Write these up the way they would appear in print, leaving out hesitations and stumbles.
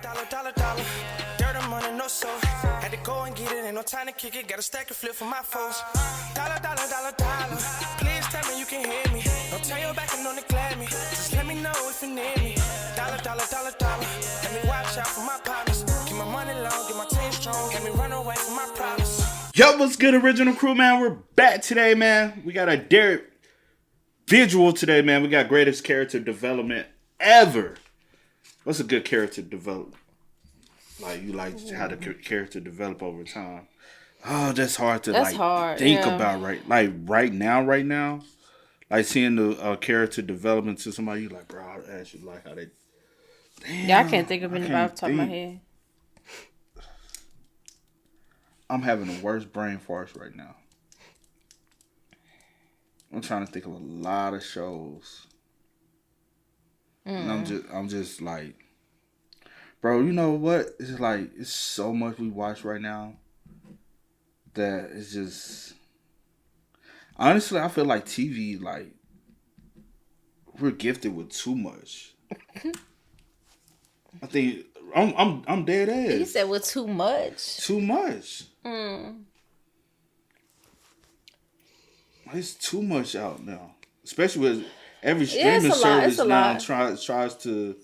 Dollar. Dirt and money, no soul. Had to go and get it, ain't no time to kick it. Got a stack of flip for my foes. Dollar. Please tell me you can hear me. Don't turn your back and don't neglect me. Just let me know if you need me. Dollar. Let me watch out for my partners. Keep my money long, get my team strong. Let me run away from my problems. Yo, what's good, original crew, man? We're back today, man. We got a Derek visual today, man. We got greatest character development ever. What's a good character development? Like, you like how the character develop over time. Oh, that's hard to think about right now. Like seeing the character development to somebody, you like, bro, I actually like how they. Damn, yeah, I can't think of anybody off the top of my head. I'm having the worst brain farts right now. I'm trying to think of a lot of shows. And I'm just like, bro, you know what? It's like, it's so much we watch right now that it's just, honestly, I feel like TV, like, we're gifted with too much. I think I'm dead ass. You said with too much? Too much. It's too much out now, especially with every streaming service now tries to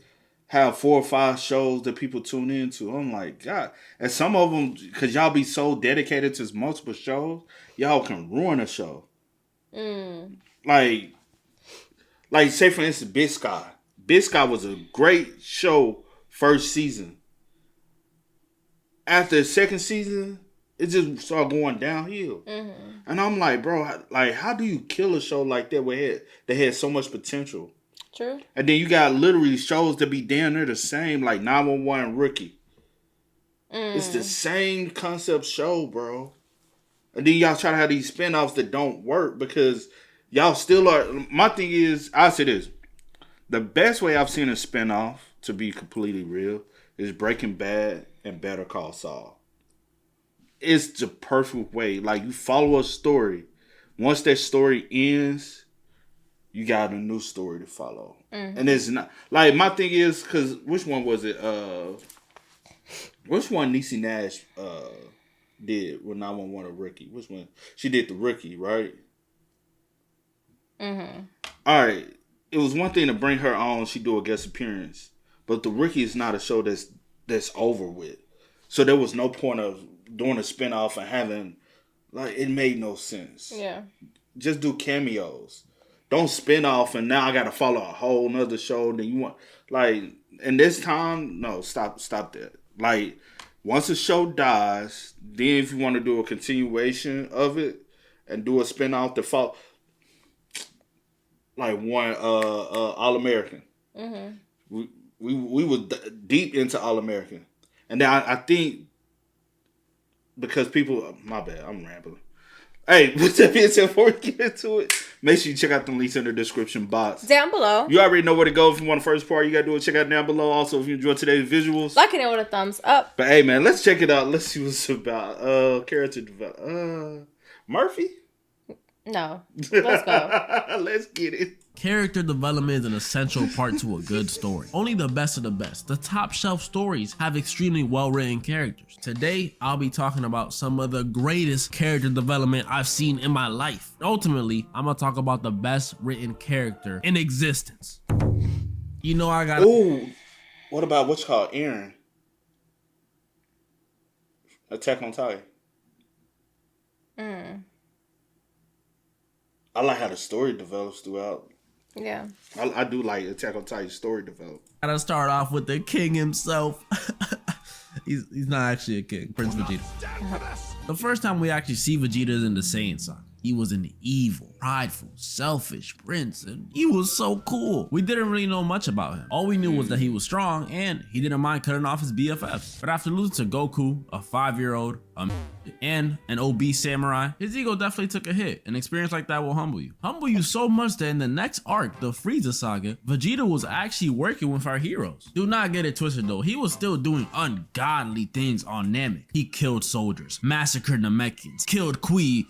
have 4 or 5 shows that people tune into. I'm like, God, and some of them, because y'all be so dedicated to multiple shows, y'all can ruin a show. Like say for instance, Big Sky. Big Sky was a great show first season. After the second season, it just started going downhill. And I'm like, bro, like, how do you kill a show like that where they had so much potential? True. And then you got literally shows that be damn near the same, like 911 Rookie. It's the same concept show, bro. And then y'all try to have these spinoffs that don't work because y'all still are. My thing is, I say this. The best way I've seen a spinoff, to be completely real, is Breaking Bad and Better Call Saul. It's the perfect way. Like, you follow a story. Once that story ends, you got a new story to follow. And it's not... Like, my thing is... Because, which one was it? Which one Niecy Nash did when 911 a Rookie? Which one? She did the Rookie, right? Alright. It was one thing to bring her on. She do a guest appearance. But the Rookie is not a show that's over with. So there was no point of doing a spinoff and having, like, it made no sense. Yeah. Just do cameos. Don't spin off and now I got to follow a whole nother show. Then you want, like, in this time, no, stop that. Like, once a show dies, then if you want to do a continuation of it and do a spinoff to follow, like one All American. We were deep into All American. And then I think because people, my bad, I'm rambling. Hey, with that being said, before we get into it, make sure you check out the links in the description box. Down below. You already know where to go if you want the first part. You got to do it. Check out down below. Also, if you enjoyed today's visuals. Like it with a thumbs up. But hey, man, let's check it out. Let's see what's about. Character development. Murphy? No. Let's go. Let's get it. Character development is an essential part to a good story. Only the best of the best, the top shelf stories, have extremely well written characters. Today, I'll be talking about some of the greatest character development I've seen in my life. Ultimately, I'm gonna talk about the best written character in existence. You know I got. Ooh, what about what's called Eren? Attack on Titan. I like how the story develops throughout. Yeah. I do like Attack on Titan story develop. Gotta start off with the king himself. He's not actually a king, Prince Vegeta. The first time we actually see Vegeta is in the Saiyan saga. He was an evil, prideful, selfish prince, and he was so cool. We didn't really know much about him. All we knew was that he was strong, and he didn't mind cutting off his BFFs. But after losing to Goku, a 5-year-old, and an obese samurai, his ego definitely took a hit. An experience like that will humble you. Humble you so much that in the next arc, the Frieza saga, Vegeta was actually working with our heroes. Do not get it twisted though, he was still doing ungodly things on Namek. He killed soldiers, massacred Namekians, killed Kui,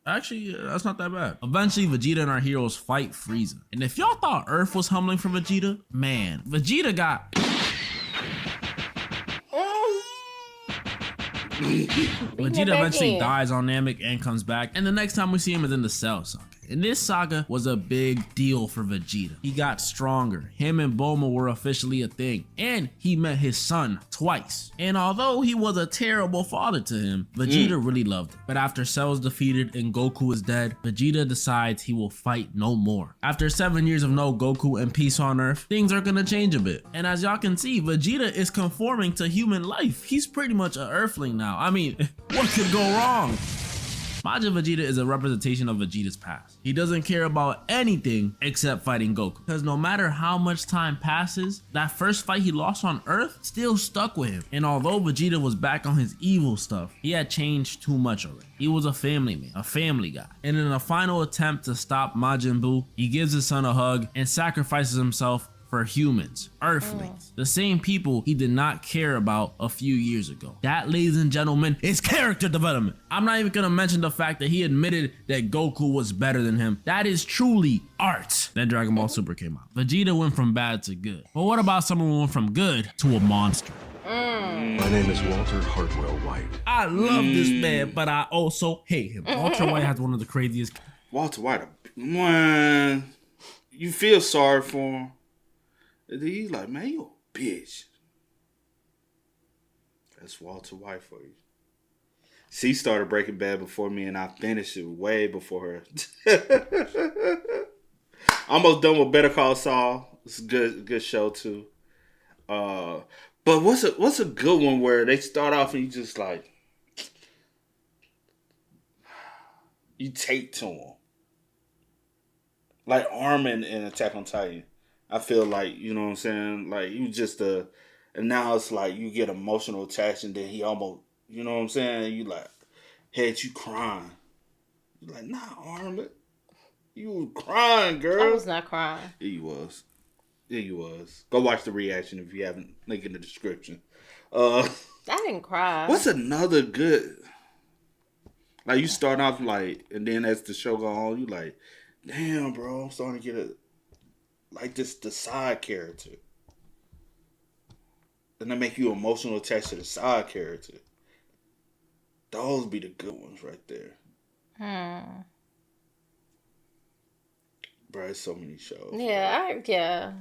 actually, that's not that bad. Eventually, Vegeta and our heroes fight Frieza. And if y'all thought Earth was humbling for Vegeta, man, Vegeta got Vegeta eventually dies on Namek and comes back, and the next time we see him is in the Cell saga. And this saga was a big deal for Vegeta. He got stronger. Him and Bulma were officially a thing. And he met his son twice. And although he was a terrible father to him, Vegeta really loved him. But after Cell is defeated and Goku is dead, Vegeta decides he will fight no more. After 7 years of no Goku and peace on Earth, things are gonna change a bit. And as y'all can see, Vegeta is conforming to human life. He's pretty much an Earthling now. I mean, what could go wrong? Majin Vegeta is a representation of Vegeta's past. He doesn't care about anything except fighting Goku. Because no matter how much time passes, that first fight he lost on Earth still stuck with him. And although Vegeta was back on his evil stuff, he had changed too much already. He was a family man, a family guy. And in a final attempt to stop Majin Buu, he gives his son a hug and sacrifices himself for humans, Earthlings, the same people he did not care about a few years ago. That, ladies and gentlemen, is character development. I'm not even gonna mention the fact that he admitted that Goku was better than him. That is truly art. Then Dragon Ball Super came out. Vegeta went from bad to good. But what about someone who went from good to a monster? My name is Walter Hartwell White. I love this man, but I also hate him. Walter White has one of the craziest. Walter White, man, you feel sorry for him. And then he's like, man, you a bitch. That's Walter White for you. She started Breaking Bad before me, and I finished it way before her. Almost done with Better Call Saul. It's a good show too. But what's a good one where they start off and you just like you take to them, like Armin in Attack on Titan. I feel like, you know what I'm saying? Like, you just, and now it's like you get emotional attached and then he almost, you know what I'm saying? You like, had you crying. You're like, nah, Armin. You was crying, girl. I was not crying. Yeah, you was. Yeah, you was. Go watch the reaction if you haven't, link in the description. I didn't cry. What's another good, like you start off like, and then as the show go on, you like, damn, bro, I'm starting to get like this, the side character. And they make you emotional attached to the side character. Those be the good ones right there. Bro, there's so many shows. Yeah.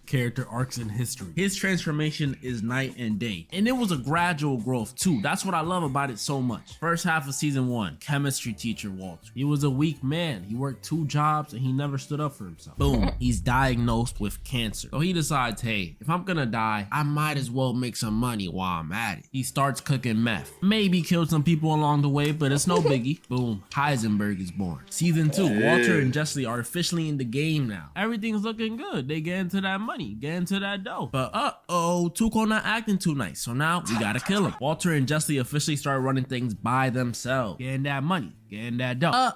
Character arcs in history. His transformation is night and day. And it was a gradual growth too. That's what I love about it so much. First half of season 1, chemistry teacher Walter. He was a weak man. He worked 2 jobs and he never stood up for himself. Boom, he's diagnosed with cancer. So he decides, hey, if I'm gonna die, I might as well make some money while I'm at it. He starts cooking meth. Maybe killed some people along the way, but it's no biggie. Boom, Heisenberg is born. Season 2, Walter and Jessie are officially in the game now. Everything's looking good. They get into that money. Get into that dough. But Zuko not acting too nice. So now we gotta kill him. Walter and Jessie officially start running things by themselves. Getting that money. Getting that dough.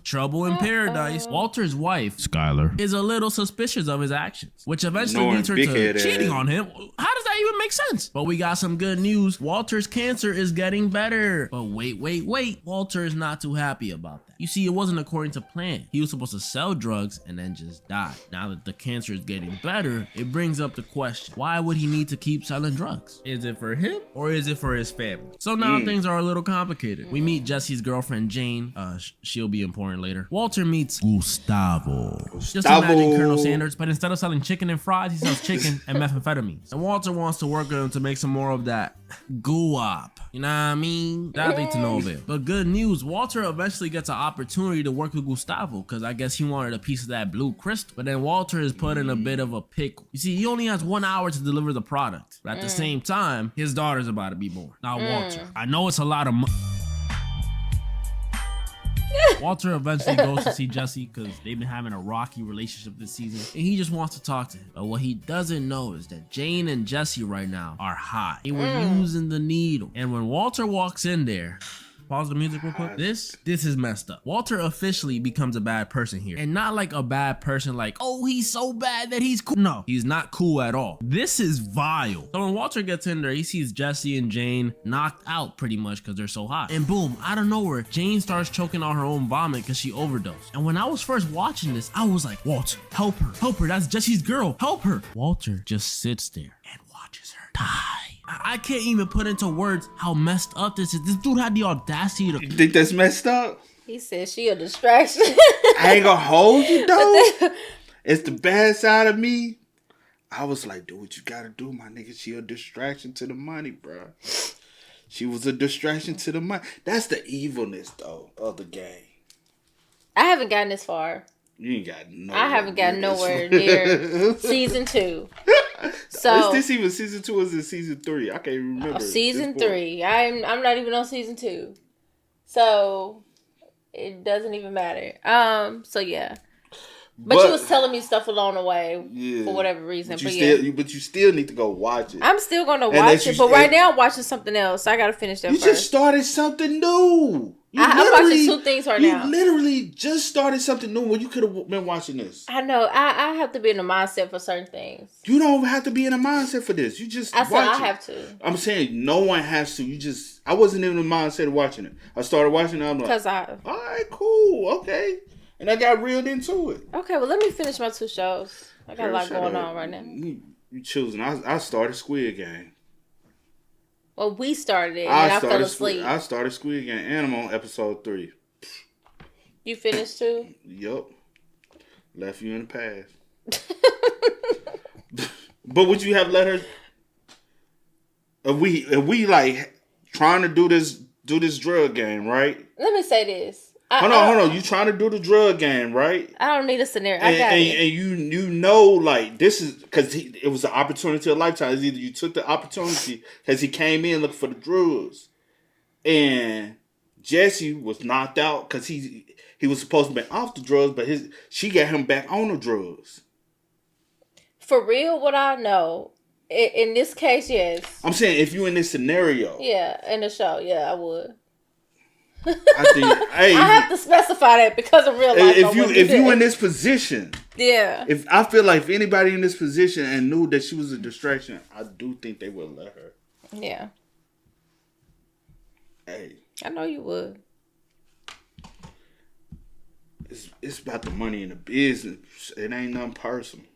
Trouble in paradise. Walter's wife, Skylar, is a little suspicious of his actions, which eventually leads her to cheating on him. How does that even make sense? But we got some good news. Walter's cancer is getting better. But wait. Walter is not too happy about that. You see, it wasn't according to plan. He was supposed to sell drugs and then just die. Now that the cancer is getting better, it brings up the question, why would he need to keep selling drugs? Is it for him or is it for his family? So now things are a little complicated. We meet Jesse's girlfriend, Jane. She'll be important later. Walter meets Gustavo. Just imagine Colonel Sanders, but instead of selling chicken and fries, he sells chicken and methamphetamines. And Walter wants to work with him to make some more of that guap. You know what I mean? Sadly to no avail. But good news, Walter eventually gets an opportunity to work with Gustavo because I guess he wanted a piece of that blue crystal. But then Walter is put in a bit of a pickle. You see, he only has 1 hour to deliver the product. But at the same time, his daughter's about to be born. Now, Walter, I know it's a lot of Walter eventually goes to see Jessie because they've been having a rocky relationship this season and he just wants to talk to him. But what he doesn't know is that Jane and Jessie right now are hot. They were using the needle. And when Walter walks in there, pause the music real quick. This is messed up. Walter officially becomes a bad person here. And not like a bad person like, oh, he's so bad that he's cool. No, he's not cool at all. This is vile. So when Walter gets in there, he sees Jessie and Jane knocked out pretty much because they're so hot. And boom, out of nowhere, Jane starts choking on her own vomit because she overdosed. And when I was first watching this, I was like, Walter, help her. Help her. That's Jessie's girl. Help her. Walter just sits there and watches her die. I can't even put into words how messed up this is. This dude had the audacity You to... think that's messed up? He said she a distraction. I ain't gonna hold you though. It's the bad side of me. I was like, do what you gotta do, my nigga. She a distraction to the money, bro. She was a distraction to the money. That's the evilness though of the game. I haven't gotten this far. You ain't got no. I haven't gotten nowhere near season 2. So is this even season 2 or is it season 3? I can't even remember. Season 3. I'm not even on season 2. So it doesn't even matter. So yeah. But you was telling me stuff along the way for whatever reason. But you still need to go watch it. I'm still gonna watch it, but right now I'm watching something else. So I gotta finish that first. You just started something new. I'm watching 2 things right now. You literally just started something new when you could have been watching this. I know. I have to be in the mindset for certain things. You don't have to be in a mindset for this. You just watch I it. have to. I'm saying no one has to. I wasn't even in the mindset of watching it. I started watching it. I'm like, all right, cool, okay. And I got reeled into it. Okay, well, let me finish my 2 shows. I got a lot going on right now. You choosing. I started Squid Game. Well, we started it, and I fell asleep. I started Squid Game, and I'm on episode 3. You finished too? Yup. Left you in the past. But would you have let her? If we like trying to do this drug game, right? Let me say this. Hold on. You trying to do the drug game, right? I don't need a scenario. I got it. And you know, like, this is because it was an opportunity of a lifetime. It's either you took the opportunity because he came in looking for the drugs, and Jesse was knocked out because he was supposed to be off the drugs, but she got him back on the drugs. For real, what I know, in this case, yes. I'm saying if you in this scenario. Yeah, in the show, yeah, I would. I think I have to specify that because of real life. If you in this position, yeah. If I feel like if anybody in this position and knew that she was a distraction, I do think they would let her. Yeah. Hey, I know you would. It's about the money in the business. It ain't nothing personal.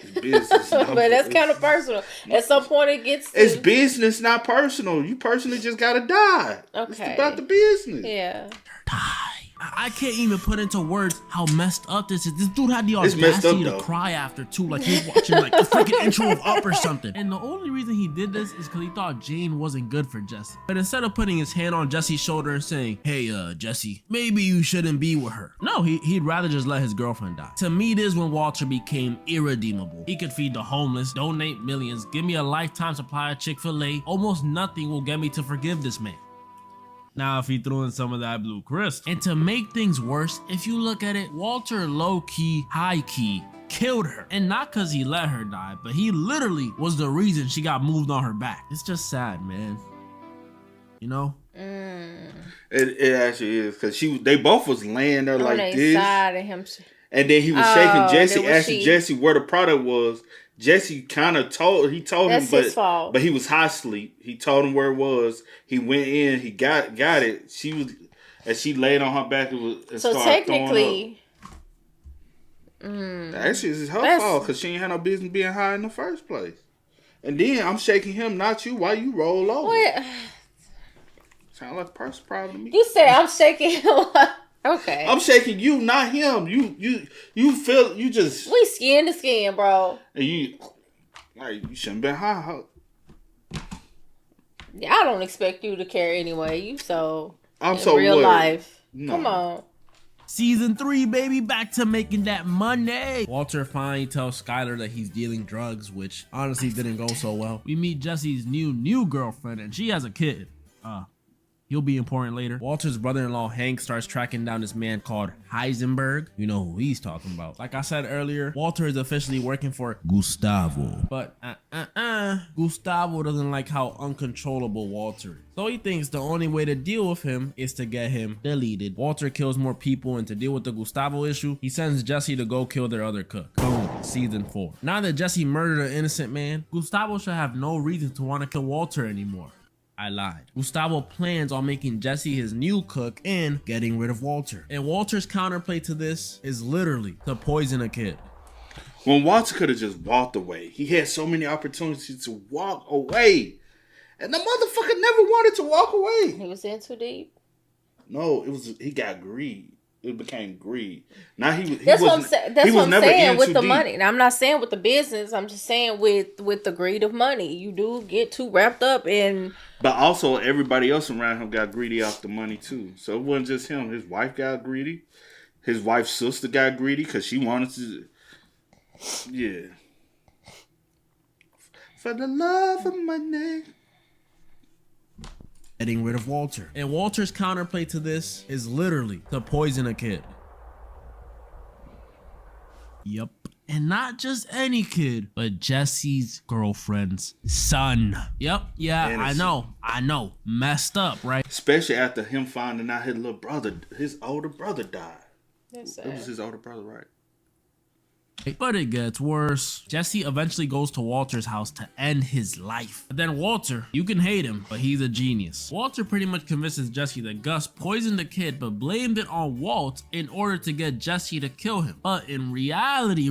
It's business. But that's kind of personal. At some point, it gets to... It's business, not personal. You personally just gotta die. Okay. It's about the business. Yeah. Die. I can't even put into words how messed up this is. This dude had the audacity to cry after too, like he was watching like the freaking intro of Up or something. And the only reason he did this is because he thought Jane wasn't good for Jesse. But instead of putting his hand on Jesse's shoulder and saying, "Hey, Jesse, maybe you shouldn't be with her," no, he'd rather just let his girlfriend die. To me, this is when Walter became irredeemable. He could feed the homeless, donate millions, give me a lifetime supply of Chick-fil-A. Almost nothing will get me to forgive this man. Now, if he threw in some of that blue crystal. And to make things worse, if you look at it, Walter low-key, high-key killed her. And not because he let her die, but he literally was the reason she got moved on her back. It's just sad, man. You know? It actually is, because they both was laying there like this. Side of him. And then he was shaking Jesse, asking Jesse where the product was. Jesse kind of told him, his fault. But he was high sleep. He told him where it was. He went in. He got it. She laid on her back and so technically, actually, it's her fault because she ain't had no business being high in the first place. And then I'm shaking him, not you. Why you roll over? What? Sound like a personal problem to me. You said I'm shaking him. Okay. I'm shaking you, not him. You feel you just we skin to skin, bro. And you shouldn't been high. Yeah, I don't expect you to care anyway. I'm in so real worried. Life. No. Come on. Season 3, baby, back to making that money. Walter finally tells Skylar that he's dealing drugs, which honestly didn't go so well. We meet Jesse's new girlfriend, and she has a kid. He'll be important later. Walter's brother-in-law, Hank, starts tracking down this man called Heisenberg. You know who he's talking about. Like I said earlier, Walter is officially working for Gustavo. But Gustavo doesn't like how uncontrollable Walter is. So he thinks the only way to deal with him is to get him deleted. Walter kills more people, and to deal with the Gustavo issue, he sends Jesse to go kill their other cook. Boom. Season 4. Now that Jesse murdered an innocent man, Gustavo should have no reason to want to kill Walter anymore. I lied. Gustavo plans on making Jesse his new cook and getting rid of Walter. And Walter's counterplay to this is literally to poison a kid. When Walter could have just walked away. He had so many opportunities to walk away. And the motherfucker never wanted to walk away. He was in too deep. No, he got greed. It became greed. Now That's what I'm saying. That's what I'm saying with the deep. money. Now, I'm not saying with the business. I'm just saying with the greed of money. You do get too wrapped up in. But also, everybody else around him got greedy off the money too. So it wasn't just him. His wife got greedy. His wife's sister got greedy because she wanted to. Yeah. For the love of money. Getting rid of Walter. And Walter's counterplay to this is literally to poison a kid. Yup. And not just any kid, but Jesse's girlfriend's son. Yup. Yeah, Innocent. I know. Messed up, right? Especially after him finding out his little brother, his older brother died. That's It was sad. his older brother, right? But it gets worse. Jesse eventually goes to Walter's house to end his life. But then Walter, you can hate him, but he's a genius. Walter pretty much convinces Jesse that Gus poisoned the kid but blamed it on Walt in order to get Jesse to kill him. But in reality,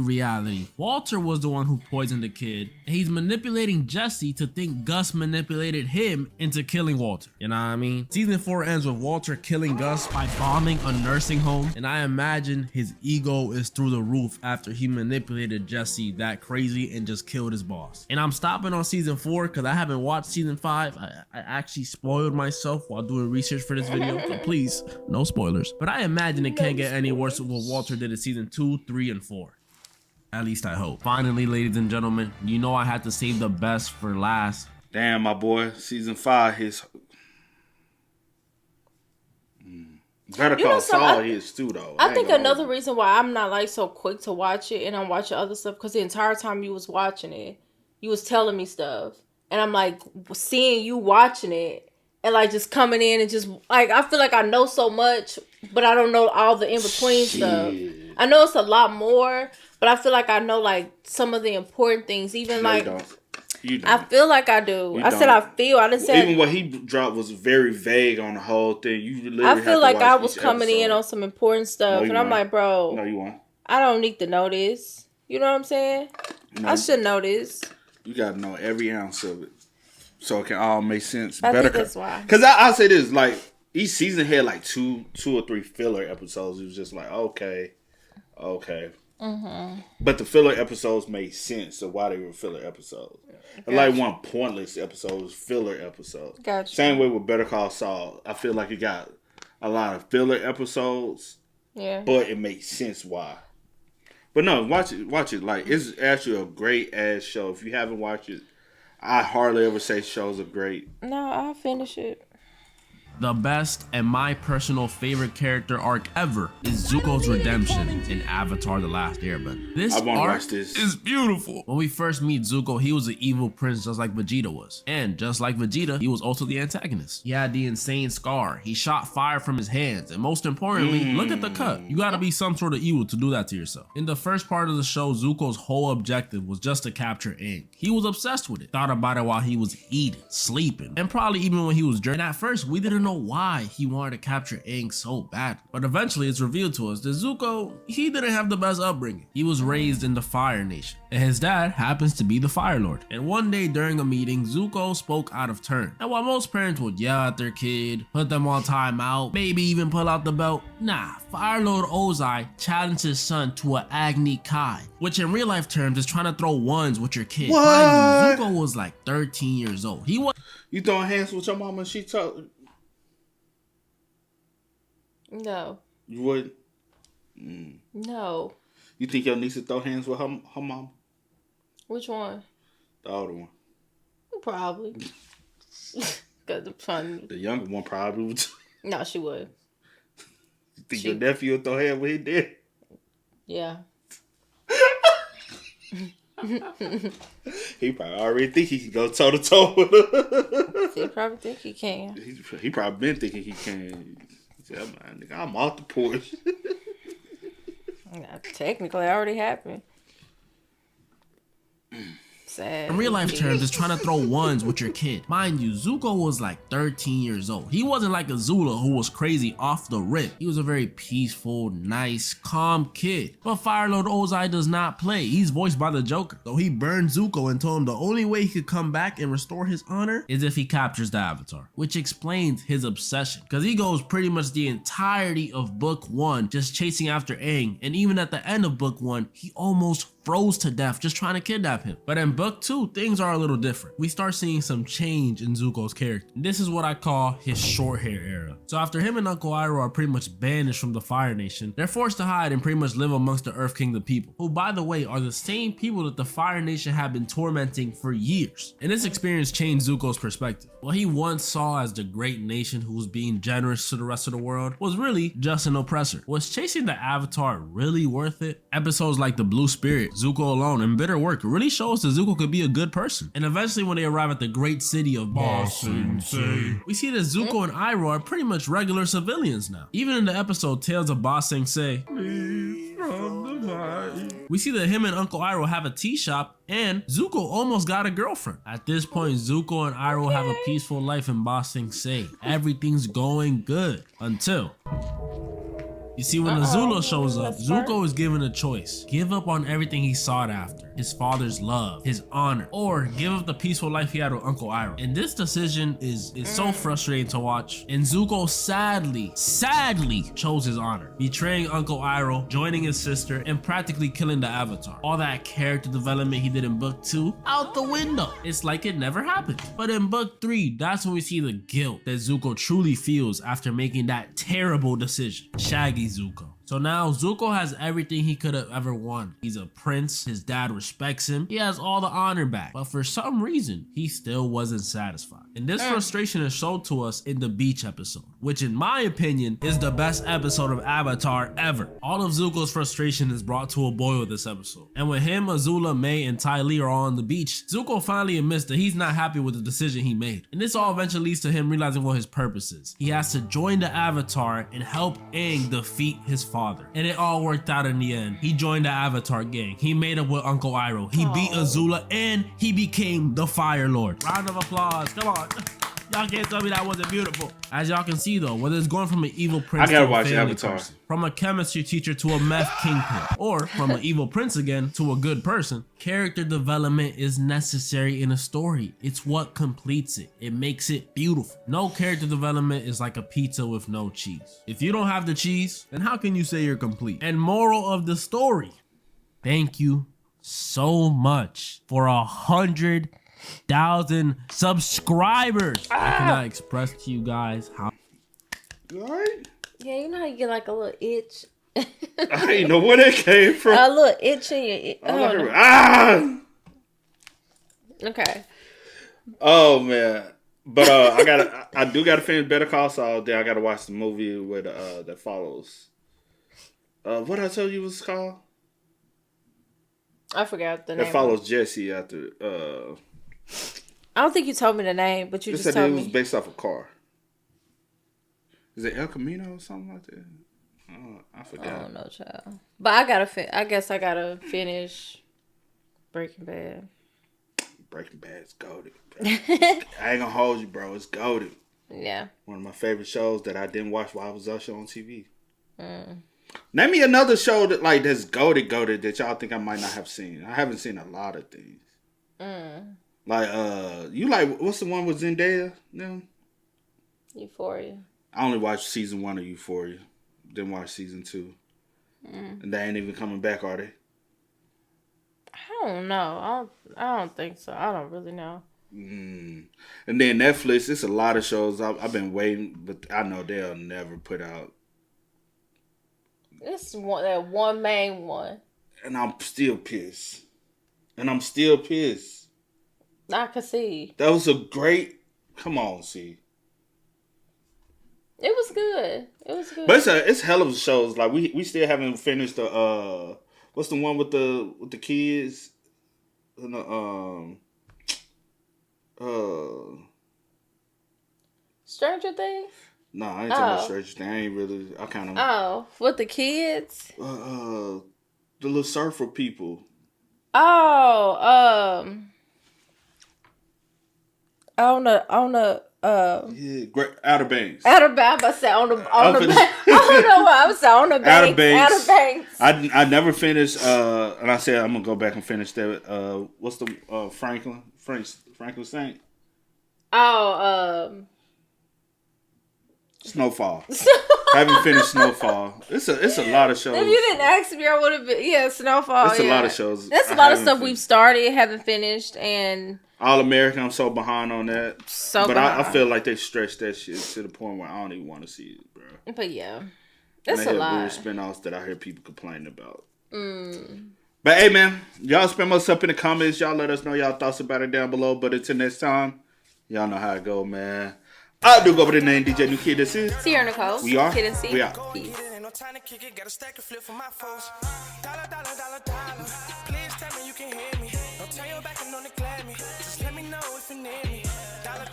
Walter was the one who poisoned the kid. And he's manipulating Jesse to think Gus manipulated him into killing Walter. You know what I mean? Season 4 ends with Walter killing Gus by bombing a nursing home. And I imagine his ego is through the roof after he manipulated Jesse that crazy and just killed his boss. And I'm stopping on season 4 because I haven't watched season 5. I actually spoiled myself while doing research for this video, so please, no spoilers. But I imagine it can't get any worse than what Walter did in season 2, 3, and 4. At least I hope. Finally, ladies and gentlemen, you know I had to save the best for last. Damn, my boy. Season 5, his... Better Call Saul is too, though. I think another reason why I'm not like so quick to watch it and I'm watching other stuff because the entire time you was watching it, you was telling me stuff, and I'm like seeing you watching it and like just coming in and just like I feel like I know so much, but I don't know all the in between stuff. I know it's a lot more, but I feel like I know like some of the important things. Even No, like you don't. I feel like I do. I said don't. I feel. I didn't say even what he dropped was very vague on the whole thing. You literally I feel like I was each coming in episode. on some important stuff, No, and I'm weren't. like, bro, No, you won't. I don't need to know this. You know what I'm saying? No, I should know this. You gotta know every ounce of it, so it can all make sense. I think that's why. Because I'll say this: like each season had like two or three filler episodes. It was just like okay. Mm-hmm. But the filler episodes made sense of why they were filler episodes. Gotcha. Like one pointless episode was filler episode. Gotcha. Same way with Better Call Saul. I feel like it got a lot of filler episodes. Yeah. But it makes sense why. But no, watch it. Like it's actually a great ass show. If you haven't watched it, I hardly ever say shows are great. No, I'll finish it. The best and my personal favorite character arc ever is Zuko's redemption in Avatar: The Last Airbender. This I wanna arc watch this. is beautiful. When we first meet Zuko, he was an evil prince just like Vegeta was. And just like Vegeta, he was also the antagonist. He had the insane scar. He shot fire from his hands. And most importantly, look at the cut. You gotta be some sort of evil to do that to yourself. In the first part of the show, Zuko's whole objective was just to capture Aang. He was obsessed with it. Thought about it while he was eating, sleeping, and probably even when he was drinking. At first, we didn't know why he wanted to capture Aang so bad. But eventually it's revealed to us that Zuko, he didn't have the best upbringing. He was raised in the Fire Nation, and his dad happens to be the Fire Lord. And one day during a meeting, Zuko spoke out of turn. And while most parents would yell at their kid, put them on timeout, maybe even pull out the belt, nah, Fire Lord Ozai challenged his son to a Agni Kai, which in real life terms is trying to throw ones with your kid. What? Mind you, Zuko was like 13 years old. He was You throwing hands with your mama and she talk? No. You would? No. You think your niece would throw hands with her mom? Which one? The older one. Probably. Cause the fun. The younger one probably would. No, she would. You think your nephew would throw hands with his dad? Yeah. He probably already think he can go toe to toe with her. He probably think he can. He probably been thinking he can. He said, "Man, nigga, I'm off the porch." Technically, it already happened. sad. In real life terms, it's trying to throw ones with your kid. Mind you, Zuko was like 13 years old. He wasn't like Azula, who was crazy off the rip. He was a very peaceful, nice, calm kid. But Fire Lord Ozai does not play. He's voiced by the Joker. So he burned Zuko and told him the only way he could come back and restore his honor is if he captures the Avatar, which explains his obsession. Because he goes pretty much the entirety of book 1 just chasing after Aang, and even at the end of book 1, he almost froze to death just trying to kidnap him. But in book 2, things are a little different. We start seeing some change in Zuko's character. This is what I call his short hair era. So after him and Uncle Iroh are pretty much banished from the Fire Nation, they're forced to hide and pretty much live amongst the Earth Kingdom people, who by the way are the same people that the Fire Nation have been tormenting for years. And this experience changed Zuko's perspective. What he once saw as the great nation who was being generous to the rest of the world was really just an oppressor. Was chasing the Avatar really worth it? Episodes like the Blue Spirit, Zuko alone, and Bitter Work really shows that Zuko could be a good person. And eventually when they arrive at the great city of Ba Sing Se, we see that Zuko and Iroh are pretty much regular civilians now. Even in the episode Tales of Ba Sing Se, we see that him and Uncle Iroh have a tea shop, and Zuko almost got a girlfriend. At this point, Zuko and Iroh have a peaceful life in Ba Sing Se. Everything's going good until... You see, when Azula shows up, Zuko is given a choice. Give up on everything he sought after. His father's love, his honor, or give up the peaceful life he had with Uncle Iroh. And this decision is so frustrating to watch. And Zuko sadly chose his honor. Betraying Uncle Iroh, joining his sister, and practically killing the Avatar. All that character development he did in book 2, out the window. It's like it never happened. But in book 3, that's when we see the guilt that Zuko truly feels after making that terrible decision. Shaggy Zuko. So now Zuko has everything he could have ever wanted. He's a prince, his dad respects him, he has all the honor back, but for some reason, he still wasn't satisfied. And this frustration is shown to us in the beach episode, which in my opinion is the best episode of Avatar ever. All of Zuko's frustration is brought to a boil with this episode. And when him, Azula, Mai, and Ty Lee are all on the beach, Zuko finally admits that he's not happy with the decision he made. And this all eventually leads to him realizing what his purpose is. He has to join the Avatar and help Aang defeat his father. And it all worked out in the end. He joined the Avatar gang. He made up with Uncle Iroh. He beat Azula and he became the Fire Lord. Round of applause. Come on. Y'all can't tell me that wasn't beautiful. As y'all can see though, whether it's going from an evil prince to a family person, from a chemistry teacher to a meth kingpin, or from an evil prince again to a good person, character development is necessary in a story. It's what completes it. It makes it beautiful. No character development is like a pizza with no cheese. If you don't have the cheese, then how can you say you're complete? And moral of the story, thank you so much for 100,000 subscribers. I cannot express to you guys how. Right? Yeah, you know how you get like a little itch. I didn't know where that came from. A little itch in your Okay. Oh man. But I do gotta finish Better Call Saul. Then I gotta watch the movie with that follows. What I told you was called? I forgot the name. That follows Jesse after. I don't think you told me the name, but you just told me. It was based off a car. Is it El Camino or something like that? I forgot. I don't know, child. But I guess I gotta finish Breaking Bad. Breaking Bad's goated. I ain't gonna hold you, bro. It's goated. Yeah. One of my favorite shows that I didn't watch while I was on TV. Name me another show that's goated that y'all think I might not have seen. I haven't seen a lot of things. Like you like what's the one with Zendaya? No. Euphoria. I only watched season 1 of Euphoria. Didn't watch season 2. And they ain't even coming back, are they? I don't know. I don't think so. I don't really know. And then Netflix, it's a lot of shows I've been waiting, but I know they'll never put out. It's that one main one. And I'm still pissed. I could see. That was a great... Come on, see. It was good. But it's hell of shows. Like we still haven't finished the what's the one with the kids? And Stranger Things? No, I ain't talking about Stranger Things. I ain't really. I kind of. Oh, with the kids? The little surfer people. Oh, On the Yeah, great Outer Banks. Outer Banks. I said on the bank. I don't know why I was on the Outer banks. Banks. Outer Banks. I never finished. And I said I'm gonna go back and finish that. What's the Franklin Saint? Oh, Snowfall. Haven't finished Snowfall. It's a lot of shows. If you didn't ask me, I would have been. Yeah, Snowfall. It's a lot of shows. That's a lot of stuff we've started, haven't finished, and All American. I'm so behind on that. But I feel like they stretched that shit to the point where I don't even want to see it, bro. But yeah, that's a lot. Weird spinoffs that I hear people complaining about. But hey, man, y'all spam us up in the comments. Y'all let us know y'all thoughts about it down below. But until next time, y'all know how it go, man. I do go over the name DJ New Kid. This is Sierra Nicole. We are. Kid and C. We are. Peace. Ain't no time to kick it, got a stack of flip for my foes. Dollar. Please tell me you can hear me. Don't turn your back and don't neglect me. Just let me know if you need me. Dollar.